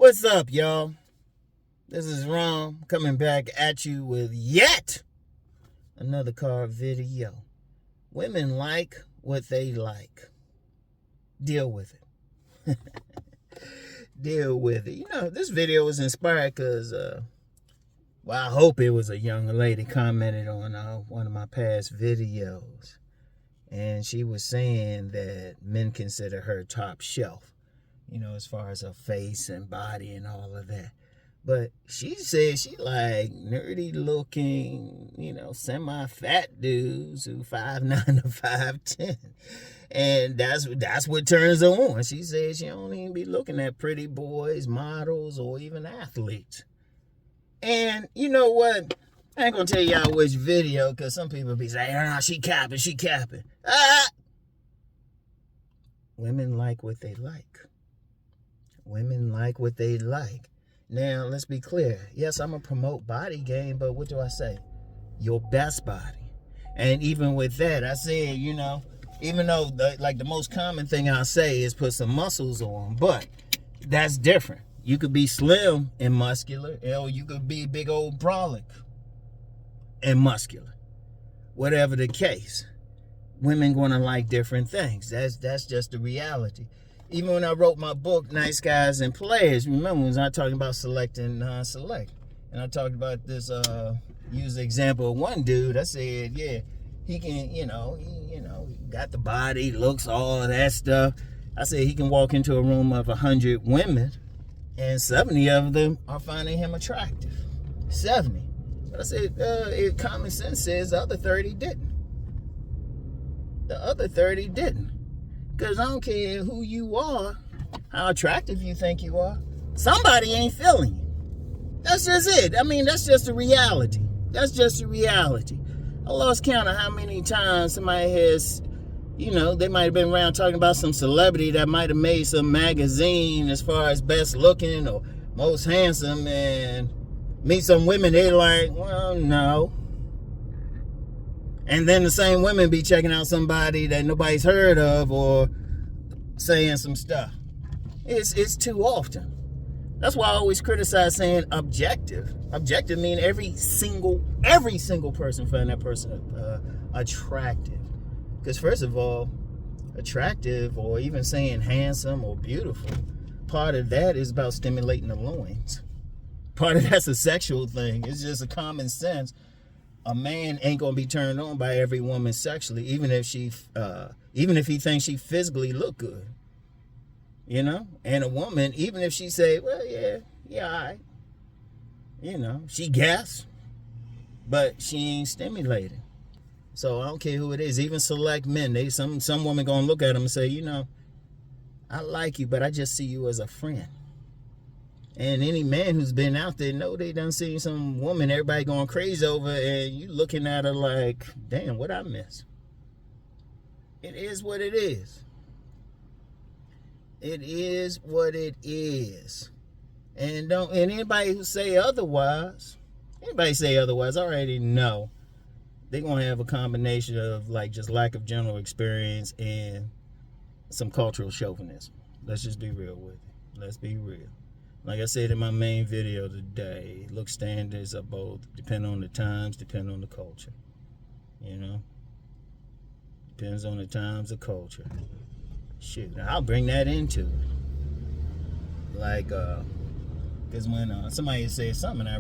What's up, y'all? This is Rom coming back at you with yet another car video. Women like what they like. Deal with it. Deal with it. You know, this video was inspired because, I hope it was a young lady commented on one of my past videos. And she was saying that men consider her top shelf, you know, as far as her face and body and all of that. But she said she like nerdy looking, you know, semi-fat dudes who 5'9" to 5'10". And that's what turns her on. She said she don't even be looking at pretty boys, models, or even athletes. And you know what? I ain't gonna tell y'all which video, because some people be saying, oh, she capping. Women like what they like. Women like what they like. Now, let's be clear. Yes, I'm going to promote body game, but what do I say? Your best body. And even with that, I said, you know, even though the most common thing I say is put some muscles on, but that's different. You could be slim and muscular, or you could be big old brolic and muscular. Whatever the case. Women going to like different things. That's just the reality. Even when I wrote my book, Nice Guys and Players, remember when I was talking about select and non-select. And I talked about this, use the example of one dude. I said, yeah, he can, he got the body, looks, all of that stuff. I said he can walk into a room of 100 women, and 70 of them are finding him attractive. 70. But I said, common sense says the other 30 didn't. The other 30 didn't. Because I don't care who you are, how attractive you think you are, somebody ain't feeling you. That's just it. I mean, that's just the reality. That's just the reality. I lost count of how many times somebody has, they might have been around talking about some celebrity that might have made some magazine as far as best looking or most handsome, and meet some women, they're like, well, no. And then the same women be checking out somebody that nobody's heard of or saying some stuff. It's too often. That's why I always criticize saying objective. Objective mean every single person find that person attractive. Because first of all, attractive, or even saying handsome or beautiful, part of that is about stimulating the loins. Part of that's a sexual thing. It's just a common sense. A man ain't gonna be turned on by every woman sexually, even if he thinks she physically look good, And a woman, even if she say, well, yeah, all right, she guess, but she ain't stimulated. So I don't care who it is. Even select men, some woman gonna look at them and say, I like you, but I just see you as a friend. And any man who's been out there know they done seen some woman everybody going crazy over, and you looking at her like, damn, what I miss? It is what it is. It is what it is. And anybody who say otherwise, I already know they're going to have a combination of just lack of general experience and some cultural chauvinism. Let's just be real with it. Let's be real. Like I said in my main video today, look standards are both depend on the times, depend on the culture. Depends on the times, the culture. Shoot, I'll bring that into it. Because when somebody says something, I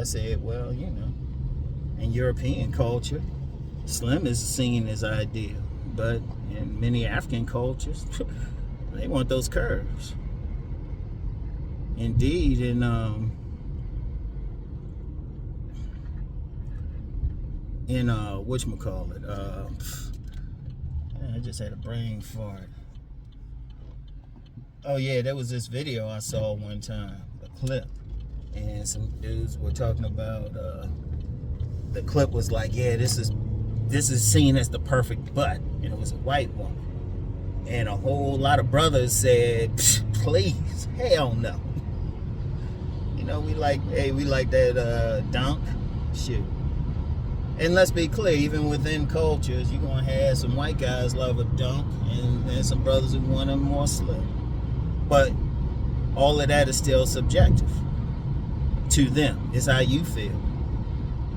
said, well, in European culture, slim is seen as ideal. But in many African cultures, they want those curves. Indeed, in whatchamacallit, I just had a brain fart. Oh yeah, there was this video I saw one time, a clip, and some dudes were talking about, the clip was like, yeah, this is seen as the perfect butt, and it was a white woman. And a whole lot of brothers said, please, hell no. We like that dunk. Shoot. And let's be clear, even within cultures, you're going to have some white guys love a dunk and some brothers who want them more slim. But all of that is still subjective to them. It's how you feel.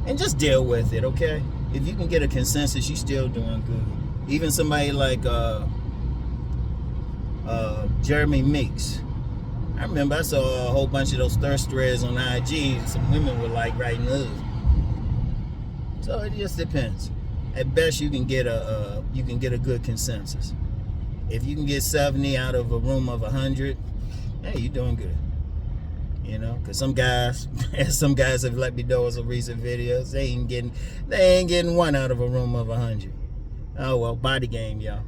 And just deal with it, okay? If you can get a consensus, you're still doing good. Even somebody like Jeremy Meeks. I remember I saw a whole bunch of those thirst threads on IG. Some women were like writing ugh. So it just depends. At best, you can get a good consensus. If you can get 70 out of a room of 100, hey, you're doing good. You know, because some guys have let me know in some recent videos, they ain't getting 1 out of a room of 100. Oh well, body game, y'all.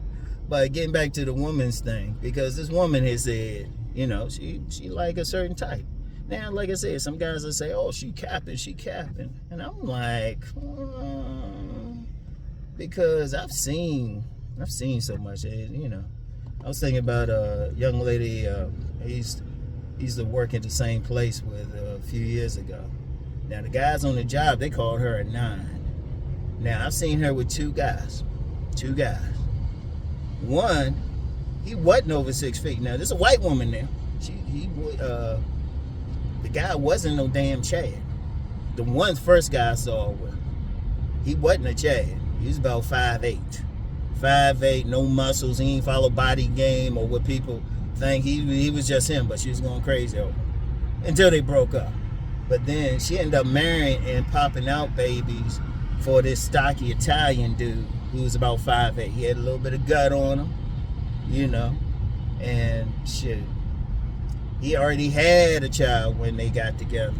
But getting back to the woman's thing, because this woman has said, you know, she like a certain type. Now, like I said, some guys will say, oh, she capping. And I'm like, because I've seen so much, you know. I was thinking about a young lady I used to work at the same place with a few years ago. Now, the guys on the job, they called her a 9. Now, I've seen her with two guys. One, he wasn't over 6 feet. Now, this is a white woman now. The guy wasn't no damn Chad. The first guy I saw with, he wasn't a Chad. He was about 5'8". 5'8", no muscles. He ain't follow body game or what people think. He was just him, but she was going crazy over him until they broke up. But then she ended up marrying and popping out babies for this stocky Italian dude who was about 5'8". He had a little bit of gut on him, you know, and shit. He already had a child when they got together.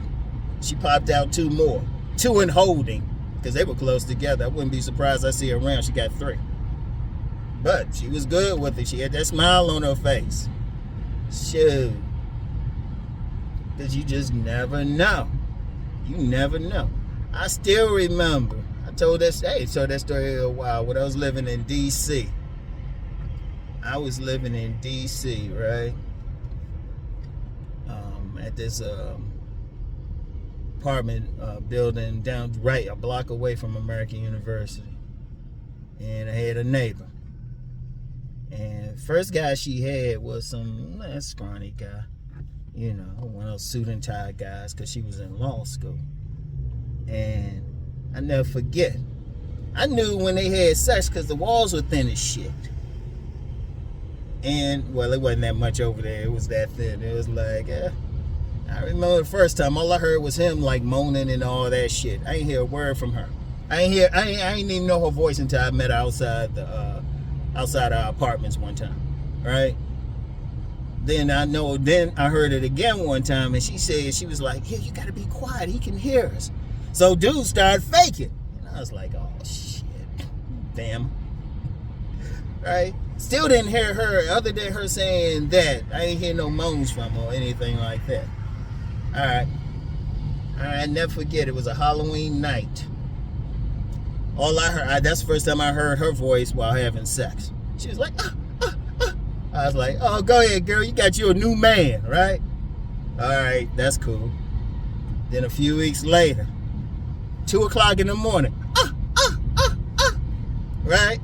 She popped out 2 more. 2 in holding, because they were close together. I wouldn't be surprised I see her around. She got 3. But she was good with it. She had that smile on her face. Shoot. Because you just never know. You never know. I still remember. I told that story a while when I was living in D.C. I was living in D.C., right? At this apartment building down right a block away from American University. And I had a neighbor. And first guy she had was some scrawny guy. You know, one of those suit and tie guys, because she was in law school. And I never forget. I knew when they had sex because the walls were thin as shit. And, well, it wasn't that much over there. It was that thin. It was like, I remember the first time, all I heard was him like moaning and all that shit. I ain't hear a word from her. I ain't even know her voice until I met her outside our apartments one time, right? Then I heard it again one time, and she said, she was like, yeah, you gotta be quiet, he can hear us. So dude started faking. And I was like, oh shit, damn. Right? Still didn't hear her, other than her saying that. I ain't hear no moans from her or anything like that. Alright, never forget, it was a Halloween night. All I heard, that's the first time I heard her voice while having sex. She was like, I was like, oh, go ahead, girl, you got you a new man, right? Alright, that's cool. Then a few weeks later, 2 o'clock in the morning, right?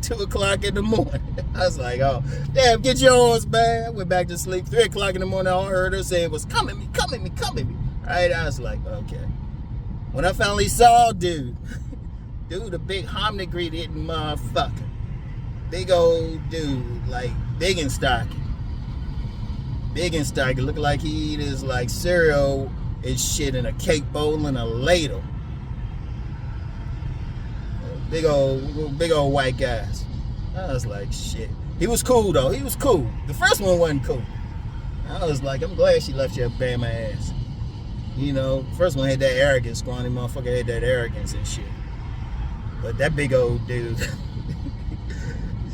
2 o'clock in the morning. I was like, oh, damn, get yours, man. I went back to sleep. 3 o'clock in the morning, all I heard her say was, come at me. Right? I was like, okay. When I finally saw dude, a big hominy-greed hitting motherfucker. Big old dude, like big and stocky. Looked like he eat his like cereal and shit in a cake bowl and a ladle. Big old white guys. I was like, shit. He was cool though. He was cool. The first one wasn't cool. I was like, I'm glad she left your Bama ass. You know, first one had that arrogance. Scrawny motherfucker had that arrogance and shit. But that big old dude,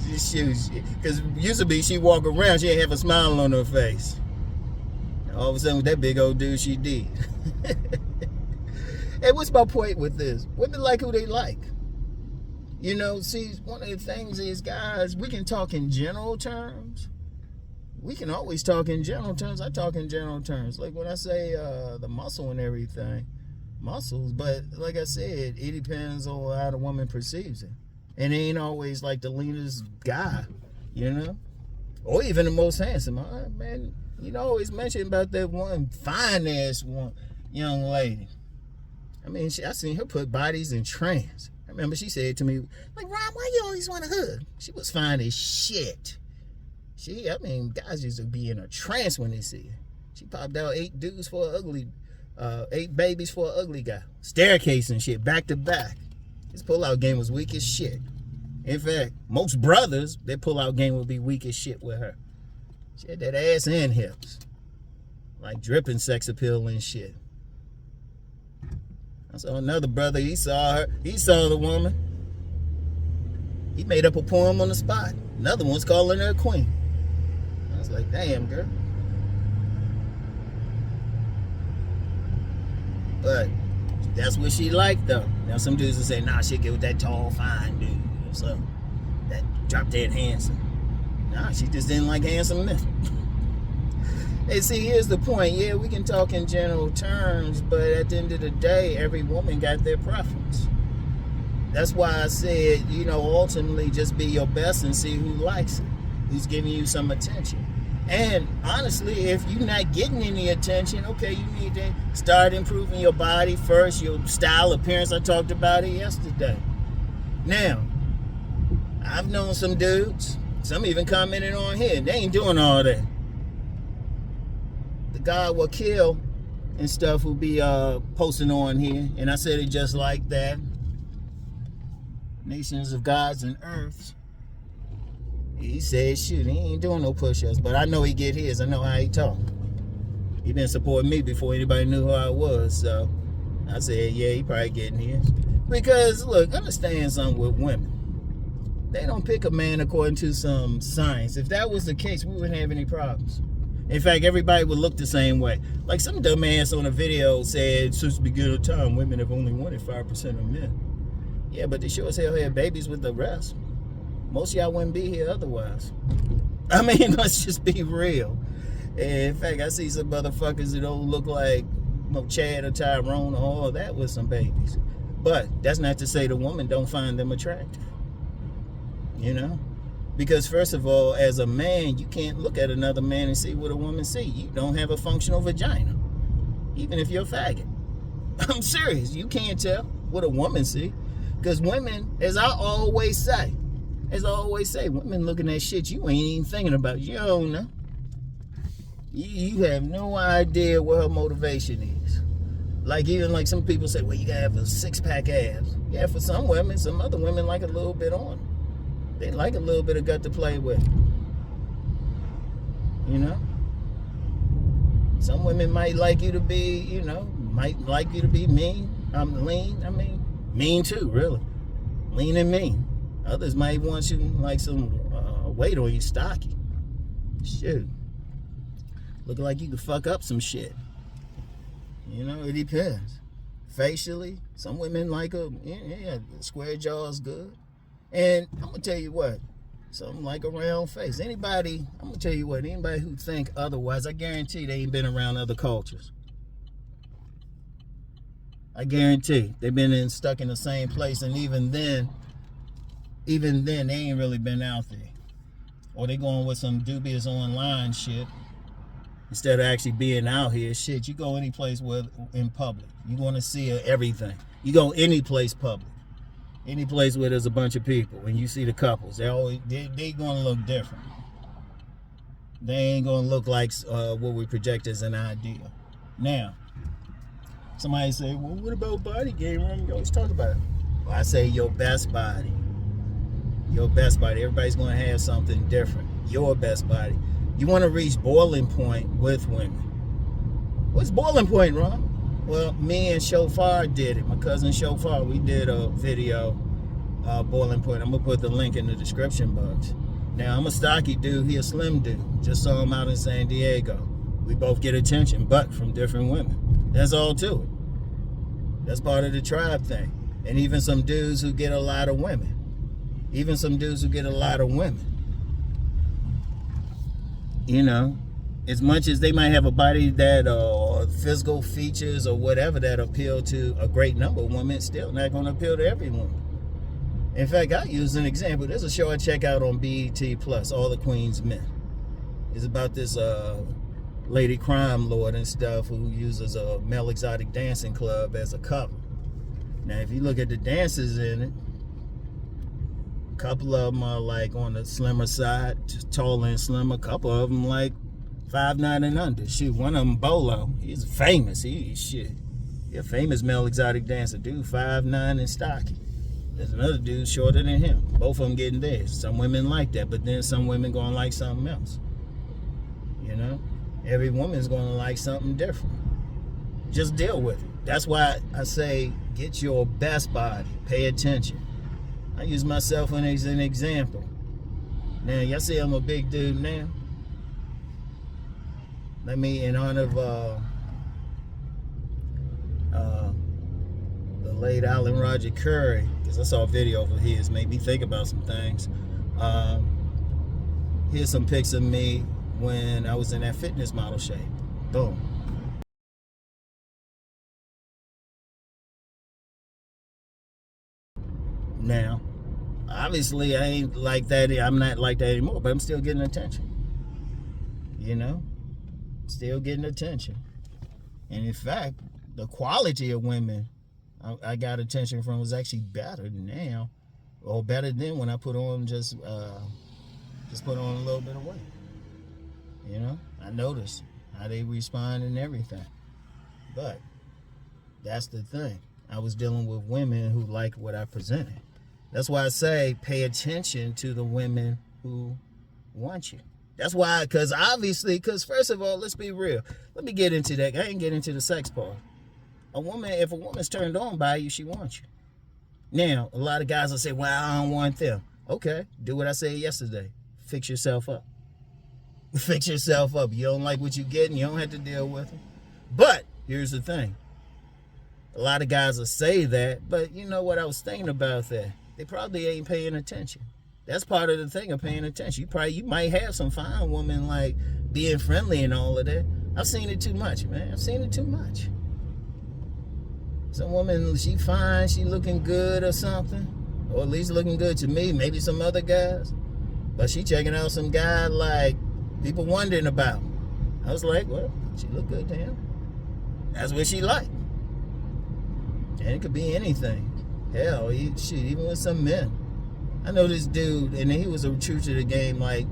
because used to be she walk around, she ain't have a smile on her face. All of a sudden with that big old dude, she did. Hey, what's my point with this? Women like who they like. You know, see, one of the things is, guys, we can talk in general terms. We can always talk in general terms. I talk in general terms. Like when I say the muscle and everything, muscles. But like I said, it depends on how the woman perceives it. And it ain't always like the leanest guy, you know? Or even the most handsome. Man, You know, always mention about that one fine-ass one young lady. I mean, I seen her put bodies in trance. I remember she said to me, like, Ron, why you always want to hug? She was fine as shit. Guys used to be in a trance when they see her. She popped out 8 babies for an ugly guy. Staircase and shit, back to back. His pull-out game was weak as shit. In fact, most brothers, their pull-out game would be weak as shit with her. She had that ass and hips. Like dripping sex appeal and shit. I saw another brother, he saw her. He saw the woman. He made up a poem on the spot. Another one's calling her a queen. I was like, damn, girl. But that's what she liked, though. Now, some dudes will say, nah, she get with that tall, fine dude. Or something. That drop-dead handsome. Nah, she just didn't like handsome men. Hey, see, here's the point. Yeah, we can talk in general terms, but at the end of the day, every woman got their preference. That's why I said, ultimately just be your best and see who likes it, who's giving you some attention. And honestly, if you're not getting any attention, okay, you need to start improving your body first, your style, appearance. I talked about it yesterday. Now, I've known some dudes, some even commented on here, they ain't doing all that. The guy will kill and stuff will be posting on here, and I said it just like that. Nations of gods and earths. He said, shoot, he ain't doing no push-ups, but I know he get his. I know how he talk. He been supporting me before anybody knew who I was, so I said, yeah, he probably getting his. Because, look, understand something with women. They don't pick a man according to some science. If that was the case, we wouldn't have any problems. In fact, everybody would look the same way. Like some dumbass on a video said, since the beginning of time, women have only wanted 5% of men. Yeah, but they sure as hell had babies with the rest. Most of y'all wouldn't be here otherwise. I mean, let's just be real. In fact, I see some motherfuckers that don't look like Chad or Tyrone or all that with some babies. But that's not to say the woman don't find them attractive. Because first of all, as a man, you can't look at another man and see what a woman see. You don't have a functional vagina, even if you're a faggot. I'm serious. You can't tell what a woman see. Because women, as I always say, women looking at shit you ain't even thinking about. You don't know. You have no idea what her motivation is. Like even like some people say, well, you gotta have a 6-pack abs. Yeah, for some women, some other women like a little bit on. They like a little bit of gut to play with. Some women might like you to be, mean. Lean. Mean too, really. Lean and mean. Others might want you like some weight on you, stocky. Shoot. Look like you could fuck up some shit. It depends. Facially, some women like a square jaw is good. And I'm gonna tell you what, something like a round face. Anybody who think otherwise, I guarantee they ain't been around other cultures. I guarantee they've been stuck in the same place, and even then they ain't really been out there. Or they going with some dubious online shit instead of actually being out here. Shit, you go any place in public, you want to see everything. You go any place public. Any place where there's a bunch of people, when you see the couples, they gonna look different. They ain't gonna look like what we project as an ideal. Now, somebody say, well, what about body game? You always talk about it. Well, I say your best body. Your best body. Everybody's gonna have something different. Your best body. You want to reach boiling point with women. What's boiling point, Ron? Well, me and Shophar did it. My cousin Shophar, we did a video, boiling point. I'm going to put the link in the description box. Now, I'm a stocky dude. He a slim dude. Just saw him out in San Diego. We both get attention, but from different women. That's all to it. That's part of the tribe thing. And even some dudes who get a lot of women. As much as they might have a body that physical features or whatever that appeal to a great number of women, it's still not going to appeal to every woman. In fact, I'll use an example. There's a show I check out on BET Plus, All the Queen's Men. It's about this lady crime lord and stuff who uses a male exotic dancing club as a cover. Now, if you look at the dancers in it, a couple of them are like on the slimmer side, just taller and slimmer. A couple of them like 5'9" and under. Shoot, one of them, Bolo, he's famous. He's a famous male exotic dancer. Dude, 5'9" and stocky. There's another dude shorter than him. Both of them getting theirs. Some women like that, but then some women gonna like something else. You know? Every woman's gonna like something different. Just deal with it. That's why I say get your best body. Pay attention. I use myself as an example. Now, y'all see I'm a big dude now. Let me, in honor of the late Alan Roger Curry, because I saw a video of his, made me think about some things. Here's some pics of me when I was in that fitness model shape. Boom. Now, obviously, I ain't like that. I'm not like that anymore, but I'm still getting attention. You know? Still getting attention. And in fact, the quality of women I got attention from was actually better now, or better than when I put on just put on a little bit of weight. You know, I noticed how they respond and everything. But that's the thing. I was dealing with women who liked what I presented. That's why I say pay attention to the women who want you. That's why, because first of all, let's be real. Let me get into that. I ain't get into the sex part. If a woman's turned on by you, she wants you. Now, a lot of guys will say, well, I don't want them. Okay, do what I said yesterday. Fix yourself up. Fix yourself up. You don't like what you're getting, you don't have to deal with it. But here's the thing. A lot of guys will say that, but you know what I was thinking about that? They probably ain't paying attention. That's part of the thing of paying attention. You might have some fine women like being friendly and all of that. I've seen it too much, man. I've seen it too much. Some woman, she fine, she looking good or something, or at least looking good to me, maybe some other guys, but she checking out some guy like people wondering about. I was like, well, she look good to him. That's what she like. And it could be anything. Hell, even with some men. I know this dude, and he was a true to the game, like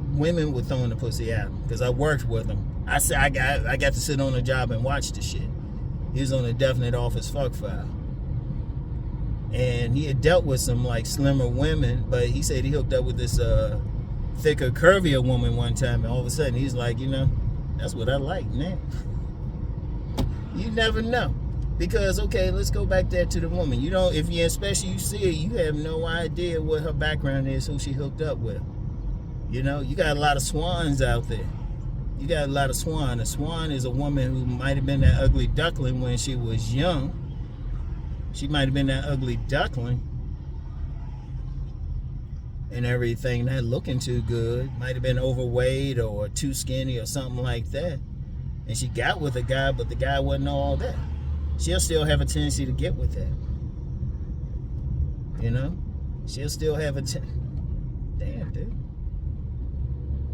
women were throwing the pussy at him because I worked with him. I got to sit on the job and watch the shit. He was on a definite office fuck file. And he had dealt with some like slimmer women, but he said he hooked up with this thicker, curvier woman one time, and all of a sudden he's like, you know, that's what I like now. You never know. Because, okay, let's go back there to the woman. You don't, especially you see her, you have no idea what her background is, who she hooked up with. You know, you got a lot of swans out there. You got a lot of swan. A swan is a woman who might have been that ugly duckling when she was young. She might have been that ugly duckling and everything, not looking too good. Might have been overweight or too skinny or something like that. And she got with a guy, but the guy wasn't all that. She'll still have a tendency to get with that. You know? She'll still have a damn, dude.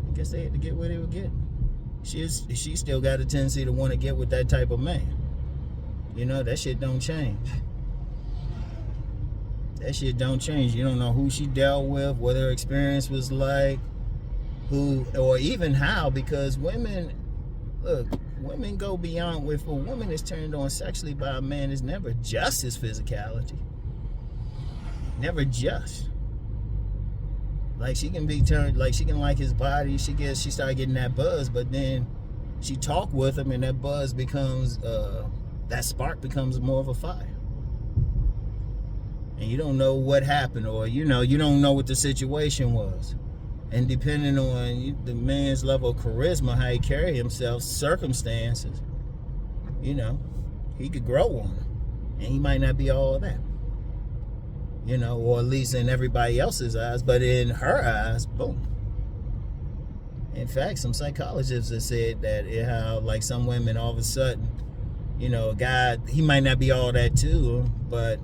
I guess they had to get where they were getting. She still got a tendency to want to get with that type of man. You know, that shit don't change. That shit don't change. You don't know who she dealt with, what her experience was like, who, or even how, because women, look, women go beyond. If a woman is turned on sexually by a man, it's never just his physicality. Never just. Like she can be turned, like she can like his body. She start getting that buzz, but then she talk with him, and that buzz becomes, that spark becomes more of a fire. And you don't know what happened, or you don't know what the situation was. And depending on the man's level of charisma, how he carry himself, circumstances, you know, he could grow on her. And he might not be all that. You know, or at least in everybody else's eyes, but in her eyes, boom. In fact, some psychologists have said that how, like, some women all of a sudden, you know, a guy, he might not be all that to them, but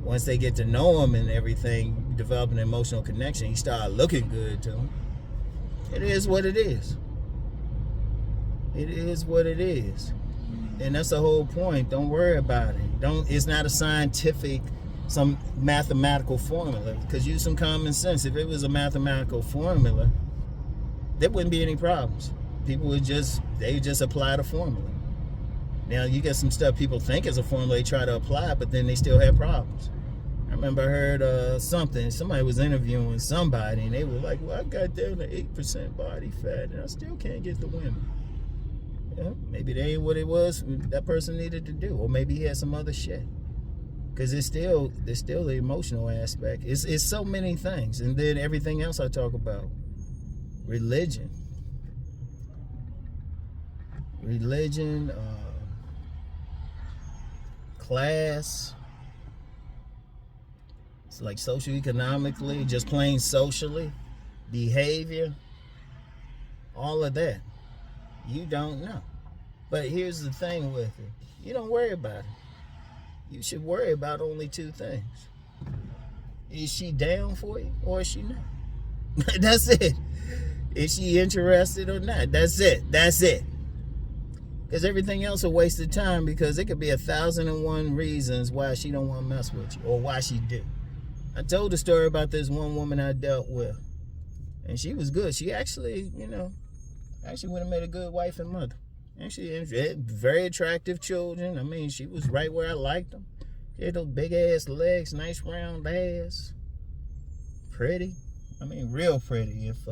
once they get to know him and everything, develop an emotional connection, he start looking good to him. It is what it is. It is what it is. And that's the whole point. Don't worry about it. It's not a scientific, some mathematical formula. Because use some common sense. If it was a mathematical formula, there wouldn't be any problems. People would just apply the formula. Now you get some stuff people think is a formula, they try to apply, but then they still have problems. I remember I heard somebody was interviewing somebody, and they were like, well, I got down to 8% body fat, and I still can't get the women. Yeah, maybe that ain't what it was that person needed to do, or maybe he had some other shit. Because there's still the emotional aspect. It's so many things, and then everything else I talk about. Religion, class. It's like socioeconomically, just plain socially, behavior, all of that. You don't know. But here's the thing with it. You don't worry about it. You should worry about only two things. Is she down for you or is she not? That's it. Is she interested or not? That's it. Because everything else a waste of time, because it could be 1,001 reasons why she don't want to mess with you or why she do. I told the story about this one woman I dealt with, and she was good. She actually, would have made a good wife and mother. And she had very attractive children. I mean, she was right where I liked them. She had those big ass legs, nice round ass, pretty. I mean, real pretty. If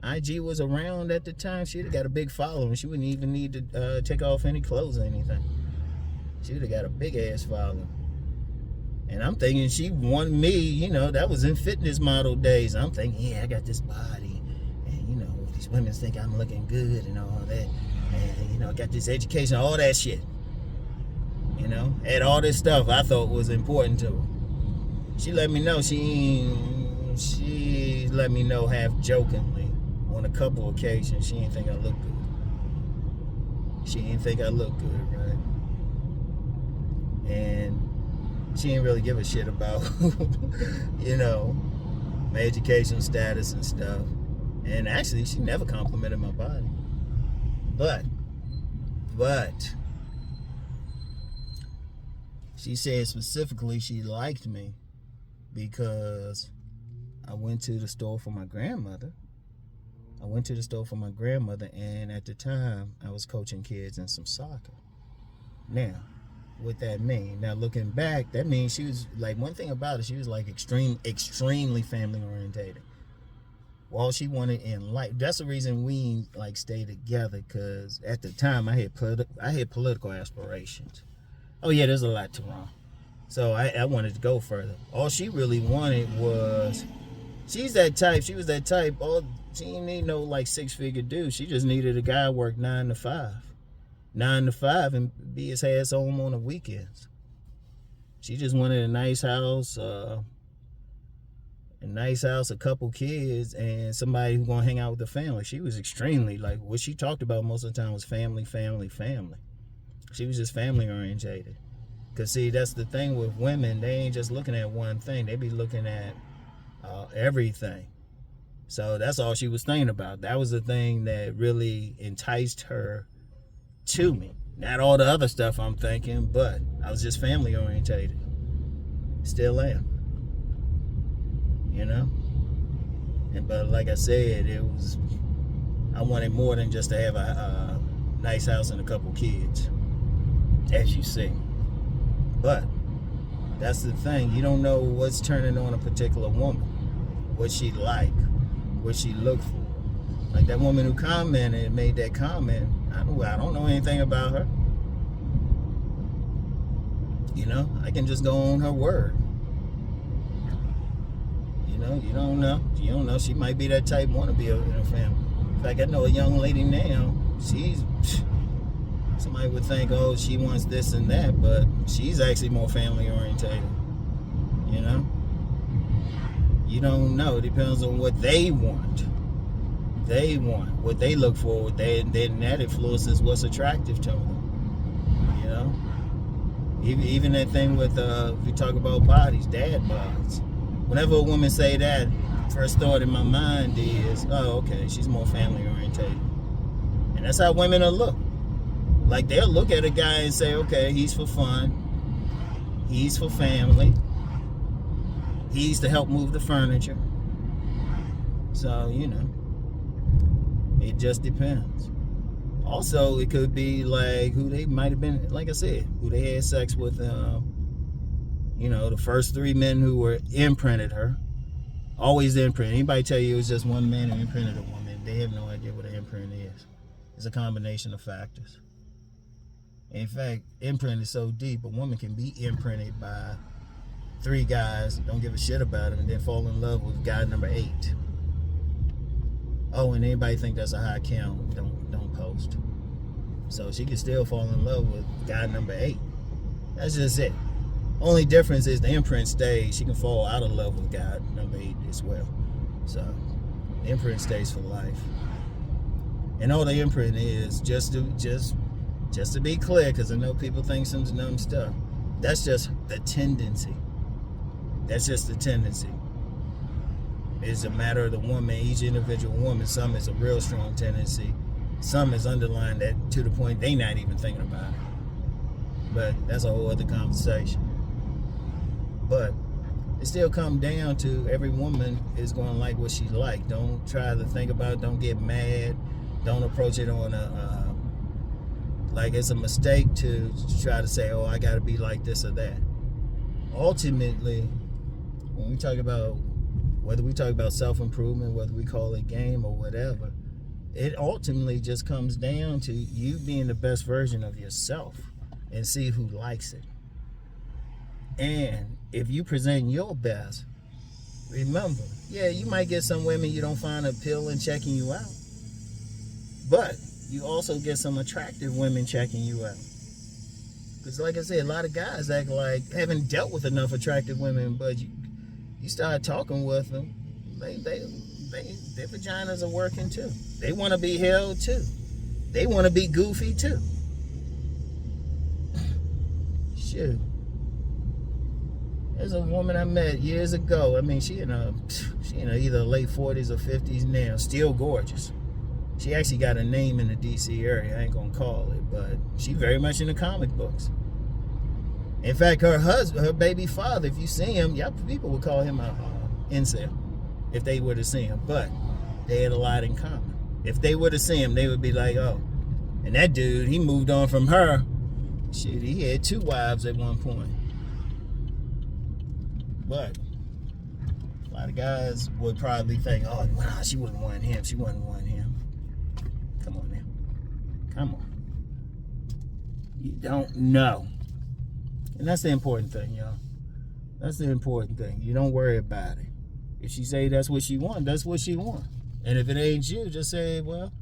IG was around at the time, she'd have got a big following. She wouldn't even need to take off any clothes or anything. She'd have got a big ass following. And I'm thinking she wanted me, that was in fitness model days. I'm thinking, yeah, I got this body. And, these women think I'm looking good and all that. And, I got this education, all that shit. Had all this stuff I thought was important to her. She let me know, she let me know half jokingly on a couple occasions she didn't think I looked good. Right? And she didn't really give a shit about, my education status and stuff. And actually, she never complimented my body. But, she said specifically she liked me because I went to the store for my grandmother. And at the time, I was coaching kids in some soccer. Now, what that mean? Now, looking back, that means she was, like, one thing about it, she was, like, extremely family-orientated. All she wanted in life, that's the reason we, like, stayed together, because at the time, I had political aspirations. Oh, yeah, there's a lot to wrong. So I wanted to go further. All she really wanted was, she was that type, she didn't need no, like, six-figure dude. She just needed a guy who worked 9 to 5. 9 to 5 and be his ass home on the weekends. She just wanted a nice house, a couple kids, and somebody who's gonna hang out with the family. She was extremely, like, what she talked about most of the time was family. She was just family orientated. Cause see, that's the thing with women, they ain't just looking at one thing, they be looking at everything. So that's all she was thinking about. That was the thing that really enticed her to me. Not all the other stuff I'm thinking, but I was just family orientated. Still am. But like I said, I wanted more than just to have a nice house and a couple kids, as you see. But that's the thing. You don't know what's turning on a particular woman, what she like, what she look for. Like that woman who commented and made that comment, I don't know anything about her. I can just go on her word. You don't know. She might be that type, want to be in a family. In fact, I know a young lady now, somebody would think, oh, she wants this and that, but she's actually more family orientated. You don't know. It depends on what they want. What they look for, then that influences what's attractive to them. Even that thing with, if you talk about bodies, dad bods. Whenever a woman say that, first thought in my mind is, oh, okay, she's more family orientated. And And that's how women will look. Like, they'll look at a guy and say, okay, he's for fun. He's for family. He's to help move the furniture. So, you know, it just depends. Also, it could be like who they might have been, like I said, who they had sex with, you know, the first 3 men who were imprinted her. Always imprinted. Anybody tell you it was just one man who imprinted a woman, they have no idea what an imprint is. It's a combination of factors. In fact, imprint is so deep, a woman can be imprinted by 3 guys, don't give a shit about him, and then fall in love with guy number 8. Oh, and anybody think that's a high count, don't post. So she can still fall in love with guy number 8. That's just it. Only difference is the imprint stays. She can fall out of love with guy number 8 as well. So the imprint stays for life. And all the imprint is, just to be clear, because I know people think some dumb stuff, that's just the tendency. That's just the tendency. It's a matter of the woman, each individual woman. Some is a real strong tendency. Some is underlying that to the point they not even thinking about it. But that's a whole other conversation. But it still comes down to every woman is going to like what she like. Don't try to think about it. Don't get mad. Don't approach it on like it's a mistake to try to say, oh, I got to be like this or that. Ultimately, when we talk about, whether we talk about self-improvement, whether we call it game or whatever, it ultimately just comes down to you being the best version of yourself and see who likes it. And if you present your best, remember, yeah, you might get some women you don't find appealing checking you out, but you also get some attractive women checking you out. Because like I said, a lot of guys act like haven't dealt with enough attractive women, but you start talking with them, their vaginas are working too. They want to be held too. They want to be goofy too. Shit. There's a woman I met years ago. I mean, she in either late 40s or 50s now, still gorgeous. She actually got a name in the DC area. I ain't gonna call it, but she very much in the comic books. In fact, her baby father, if you see him, people would call him a incel if they were to see him. But they had a lot in common. If they were to see him, they would be like, oh. And that dude, he moved on from her. Shit, he had 2 wives at one point. But a lot of guys would probably think, oh, well, she wouldn't want him. She wouldn't want him. Come on now. Come on. You don't know. And that's the important thing, y'all. That's the important thing. You don't worry about it. If she say that's what she want, that's what she want. And if it ain't you, just say, well,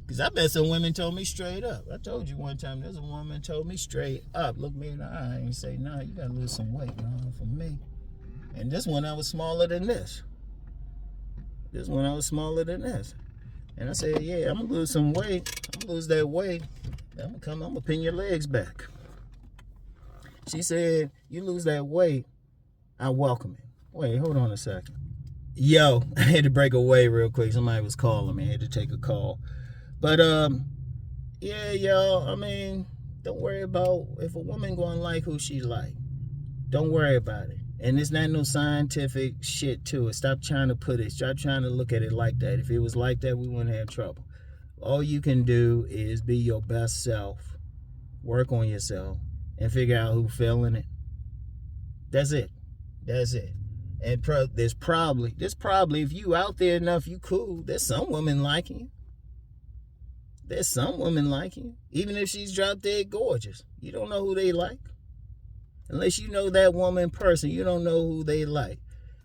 because I bet some women told me straight up. I told you one time, there's a woman told me straight up, look me in the eye and say, nah, you got to lose some weight, for me. And this one, I was smaller than this. This one, I was smaller than this. And I said, yeah, I'm going to lose some weight. I'm going to lose that weight. I'm going to pin your legs back. She said, you lose that weight, I welcome it. Wait, hold on a second. Yo, I had to break away real quick. Somebody was calling me. I had to take a call. But, yeah, y'all, I mean, don't worry about if a woman going to like who she like. Don't worry about it. And it's not no scientific shit to it. Stop trying to put it. Stop trying to look at it like that. If it was like that, we wouldn't have trouble. All you can do is be your best self. Work on yourself. And figure out who's feeling it. That's it. That's it. And there's probably, if you out there enough, you cool. There's some women liking you. There's some women liking you. Even if she's drop dead gorgeous. You don't know who they like. Unless you know that woman in person, you don't know who they like.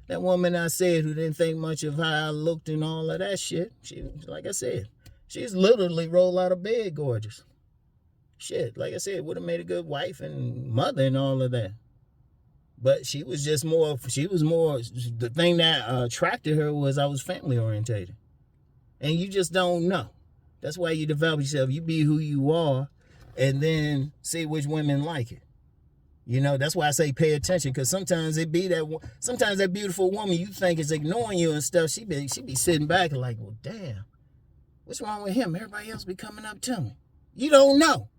That woman I said who didn't think much of how I looked and all of that shit. She, like I said, she's literally rolled out of bed gorgeous. Shit, like I said, would have made a good wife and mother and all of that. But she was more, the thing that attracted her was I was family orientated. And you just don't know. That's why you develop yourself. You be who you are and then see which women like it. You know, that's why I say pay attention, because sometimes sometimes that beautiful woman you think is ignoring you and stuff, she be sitting back and like, well, damn. What's wrong with him? Everybody else be coming up to me. You don't know.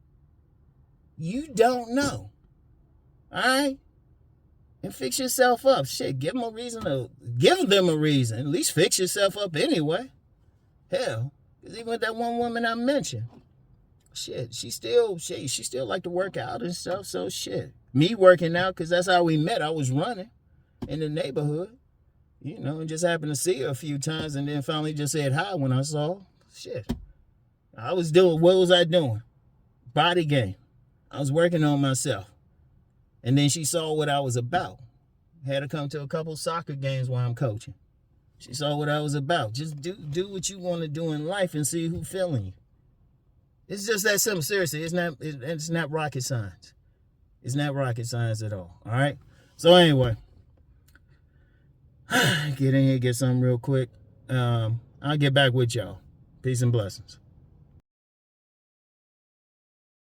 You don't know. All right? And fix yourself up. Shit, give them a reason. At least fix yourself up anyway. Hell, because even with that one woman I mentioned, shit, she still like to work out and stuff. So shit, me working out, because that's how we met. I was running in the neighborhood, and just happened to see her a few times, and then finally just said hi when I saw her. Shit, what was I doing? Body game. I was working on myself. And then she saw what I was about. Had to come to a couple soccer games while I'm coaching. She saw what I was about. Just do what you want to do in life and see who's feeling you. It's just that simple. Seriously, it's not rocket science. It's not rocket science at all. All right? So anyway, get in here, get something real quick. I'll get back with y'all. Peace and blessings.